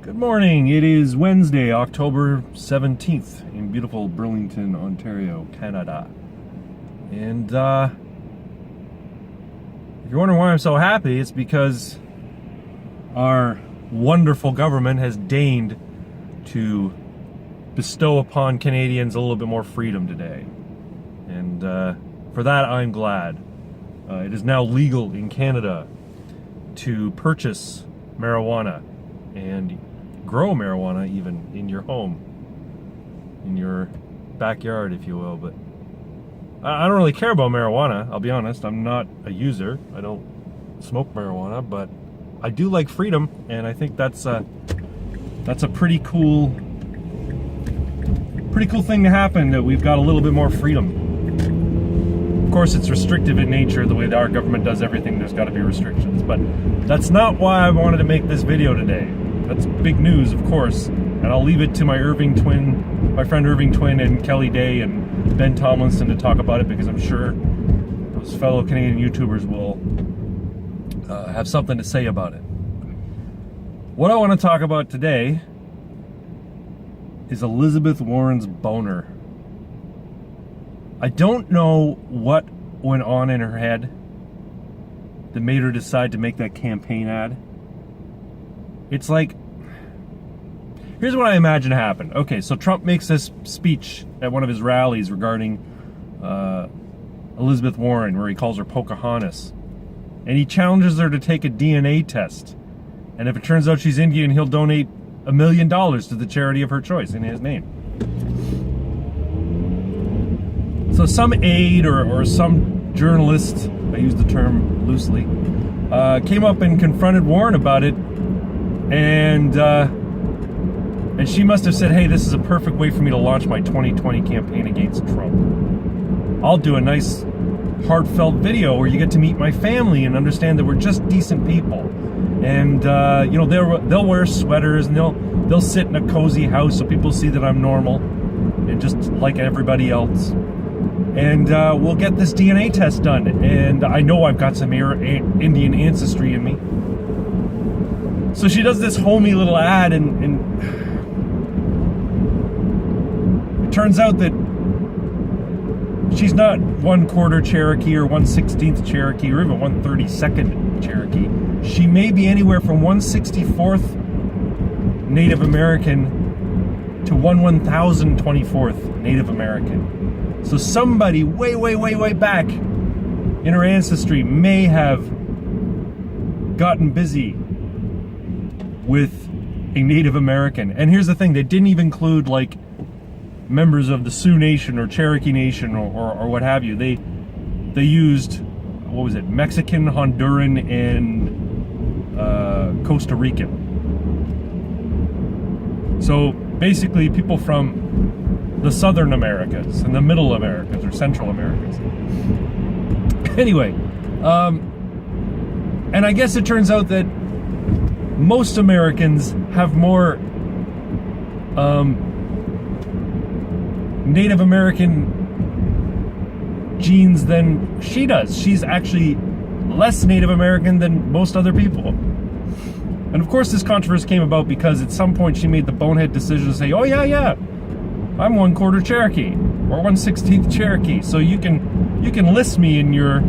Good morning. It is Wednesday, October 17th in beautiful Burlington, Ontario, Canada. And if you're wondering why I'm so happy, it's because our wonderful government has deigned to bestow upon Canadians a little bit more freedom today. And for that, I'm glad. It is now legal in Canada to purchase marijuana and grow marijuana even in your home, in your backyard, if you will. But I don't really care about marijuana, I'll be honest. I'm not a user. I don't smoke marijuana, but I do like freedom, and I think that's a pretty cool thing to happen, that we've got a little bit more freedom. Of course, it's restrictive in nature, the way that our government does everything. There's got to be restrictions, but that's not why I wanted to make this video today. That's big news, of course, and I'll leave it to my friend Irving Twin and Kelly Day and Ben Tomlinson to talk about it, because I'm sure those fellow Canadian YouTubers will have something to say about it. What I want to talk about today is Elizabeth Warren's boner. I don't know what went on in her head that made her decide to make that campaign ad. It's like, here's what I imagine happened. Okay, so Trump makes this speech at one of his rallies regarding Elizabeth Warren, where he calls her Pocahontas. And he challenges her to take a DNA test. And if it turns out she's Indian, he'll donate $1 million to the charity of her choice in his name. So some aide or some journalist, I use the term loosely, came up and confronted Warren about it. And she must have said, hey, this is a perfect way for me to launch my 2020 campaign against Trump. I'll do a nice heartfelt video where you get to meet my family and understand that we're just decent people. And they'll wear sweaters, and they'll sit in a cozy house so people see that I'm normal and just like everybody else. And we'll get this DNA test done. And I know I've got some Indian ancestry in me. So she does this homey little ad, and it turns out that she's not 1/4 Cherokee or 1/16 Cherokee or even 1/32 Cherokee. She may be anywhere from 1/64 Native American to 1/1024 Native American. So somebody way, way, way, way back in her ancestry may have gotten busy with a Native American. And here's the thing, they didn't even include like members of the Sioux Nation or Cherokee Nation or what have you. They used, what was it, Mexican, Honduran, and Costa Rican. So basically people from the Southern Americas and the Middle Americas or Central Americas. Anyway, and I guess it turns out that most Americans have more Native American genes than she does. She's actually less Native American than most other people. And of course this controversy came about because at some point she made the bonehead decision to say, oh yeah, I'm 1/4 Cherokee or 1/16 Cherokee, so you can list me in your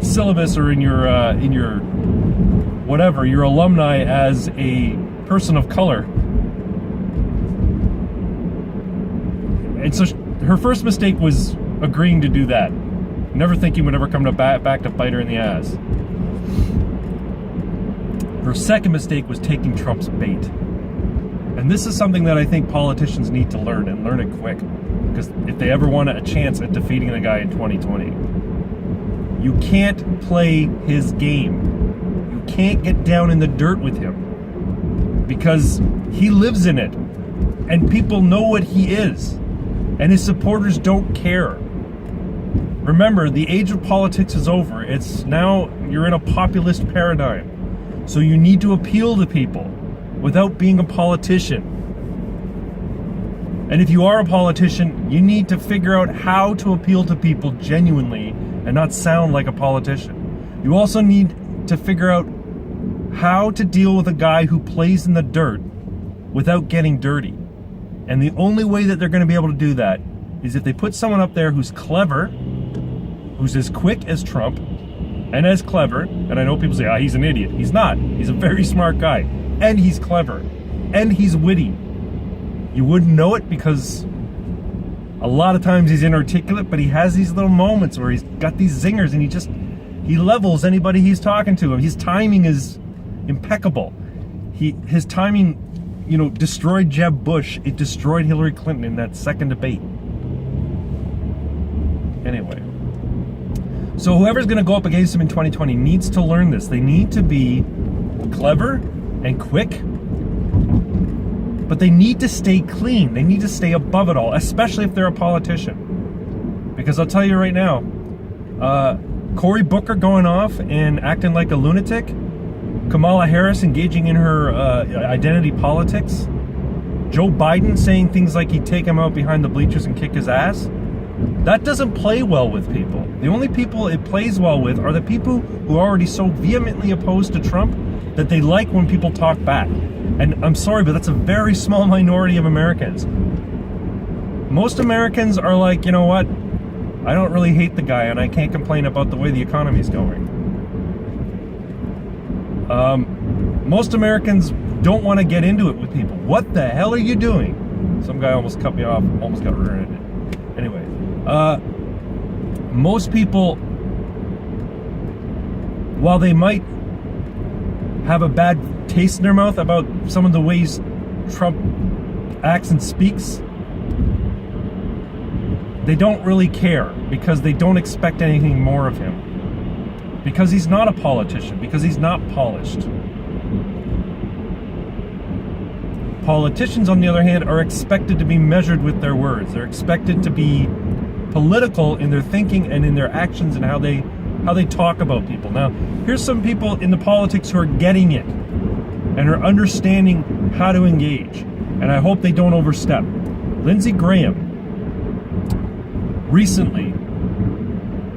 syllabus or in your whatever, your alumni, as a person of color. And so her first mistake was agreeing to do that, never thinking would ever come back to bite her in the ass. Her second mistake was taking Trump's bait. And this is something that I think politicians need to learn, and learn it quick, because if they ever want a chance at defeating the guy in 2020, you can't play his game. You can't get down in the dirt with him, because he lives in it, and people know what he is, and his supporters don't care. Remember, the age of politics is over. It's now, you're in a populist paradigm. So you need to appeal to people without being a politician. And if you are a politician, you need to figure out how to appeal to people genuinely and not sound like a politician. You also need to figure out how to deal with a guy who plays in the dirt without getting dirty. And the only way that they're going to be able to do that is if they put someone up there who's clever, who's as quick as Trump, and as clever. And I know people say, he's an idiot. He's not. He's a very smart guy. And he's clever. And he's witty. You wouldn't know it because a lot of times he's inarticulate, but he has these little moments where he's got these zingers and he levels anybody he's talking to. His timing is impeccable. His timing, destroyed Jeb Bush. It destroyed Hillary Clinton in that second debate. Anyway. So whoever's going to go up against him in 2020 needs to learn this. They need to be clever and quick, but they need to stay clean. They need to stay above it all, especially if they're a politician. Because I'll tell you right now, Cory Booker going off and acting like a lunatic, Kamala Harris engaging in her identity politics, Joe Biden saying things like he'd take him out behind the bleachers and kick his ass, that doesn't play well with people. The only people it plays well with are the people who are already so vehemently opposed to Trump that they like when people talk back. And I'm sorry, but that's a very small minority of Americans. Most Americans are like, you know what? I don't really hate the guy and I can't complain about the way the economy's going. Most Americans don't want to get into it with people. What the hell are you doing? Some guy almost cut me off, almost got rear-ended. Anyway, most people, while they might have a bad taste in their mouth about some of the ways Trump acts and speaks, they don't really care because they don't expect anything more of him. Because he's not a politician, because he's not polished. Politicians, on the other hand, are expected to be measured with their words. They're expected to be political in their thinking and in their actions and how they talk about people. Now, here's some people in the politics who are getting it and are understanding how to engage. And I hope they don't overstep. Lindsey Graham recently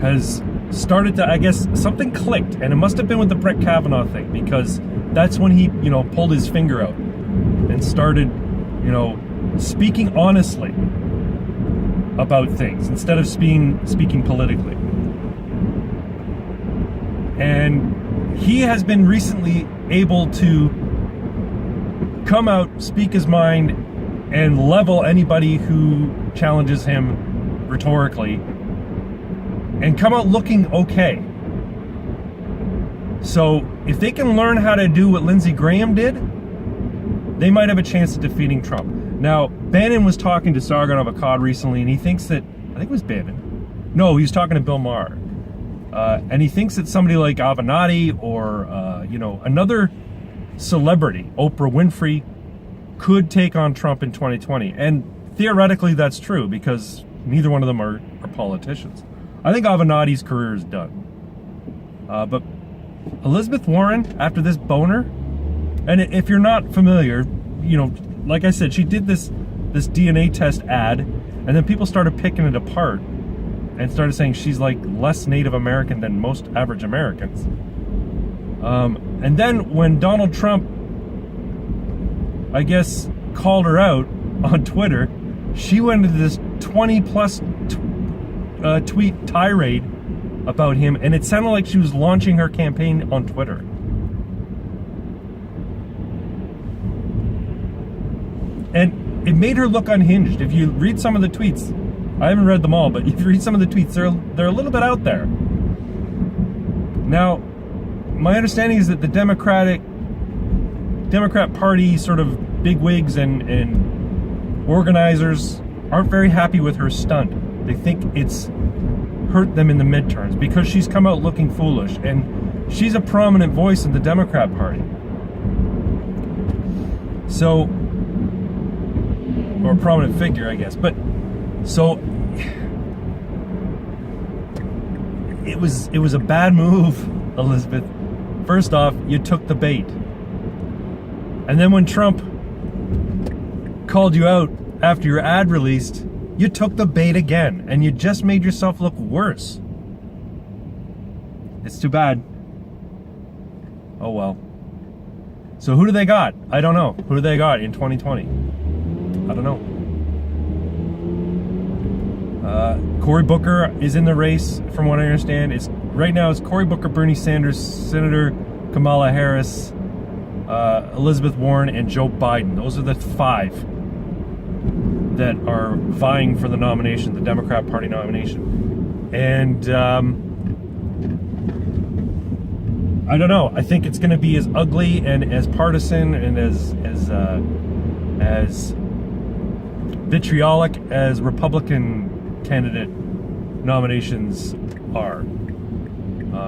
has started to, I guess, something clicked, and it must have been with the Brett Kavanaugh thing, because that's when he, pulled his finger out and started, speaking honestly about things instead of speaking politically. And he has been recently able to come out, speak his mind, and level anybody who challenges him rhetorically, and come out looking okay. So if they can learn how to do what Lindsey Graham did, they might have a chance of defeating Trump. Now, Bannon was talking to Sargon of Akkad recently, and he thinks that, I think it was Bannon. No, he was talking to Bill Maher. And he thinks that somebody like Avenatti or, another celebrity, Oprah Winfrey, could take on Trump in 2020. And theoretically, that's true, because neither one of them are politicians. I think Avenatti's career is done. But Elizabeth Warren, after this boner, and if you're not familiar, like I said, she did this DNA test ad, and then people started picking it apart and started saying she's like less Native American than most average Americans. And then when Donald Trump, I guess, called her out on Twitter, she went into this 20-plus tweet tirade about him, and it sounded like she was launching her campaign on Twitter. And it made her look unhinged. If you read some of the tweets, I haven't read them all, but if you read some of the tweets, they're a little bit out there. Now, my understanding is that the Democrat Party sort of bigwigs and organizers aren't very happy with her stunt. They think it's hurt them in the midterms because she's come out looking foolish, and she's a prominent voice in the Democrat Party. So, or a prominent figure, I guess. But so it was a bad move, Elizabeth. First off, you took the bait. And then when Trump called you out after your ad released, you took the bait again, and you just made yourself look worse. It's too bad. Oh well. So who do they got? I don't know. Who do they got in 2020? I don't know. Cory Booker is in the race, from what I understand. Right now it's Cory Booker, Bernie Sanders, Senator Kamala Harris, Elizabeth Warren, and Joe Biden. Those are the 5 that are vying for the nomination, the Democrat Party nomination. And I don't know. I think it's going to be as ugly and as partisan and as vitriolic as Republican candidate nominations are.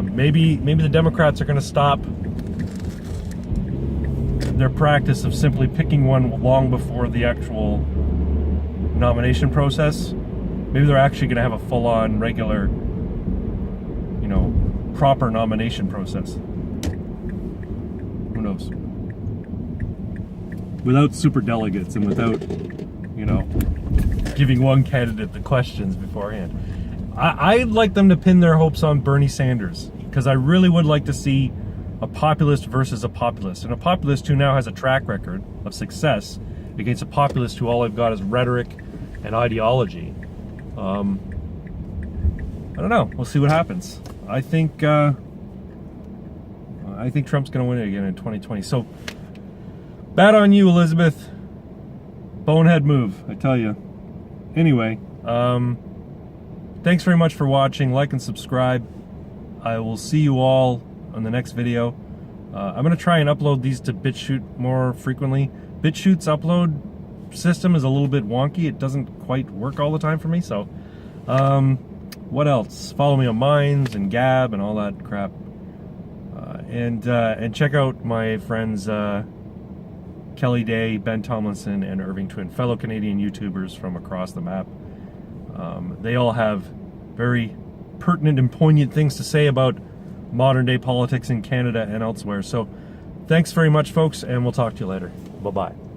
Maybe the Democrats are going to stop their practice of simply picking one long before the actual nomination process. Maybe they're actually going to have a full-on regular, proper nomination process. Who knows? Without super delegates and without, giving one candidate the questions beforehand. I'd like them to pin their hopes on Bernie Sanders, because I really would like to see a populist versus a populist. And a populist who now has a track record of success against a populist who all they've got is rhetoric and ideology. I don't know. We'll see what happens. I think Trump's going to win it again in 2020. So, bad on you, Elizabeth. Bonehead move, I tell you. Anyway, thanks very much for watching. Like and subscribe. I will see you all on the next video. I'm going to try and upload these to BitChute more frequently. BitChute's upload system is a little bit wonky. It doesn't quite work all the time for me. So, what else? Follow me on Minds and Gab and all that crap. And check out my friends Kelly Day, Ben Tomlinson, and Irving Twin, fellow Canadian YouTubers from across the map. They all have very pertinent and poignant things to say about modern day politics in Canada and elsewhere. So thanks very much, folks, and we'll talk to you later. Bye-bye.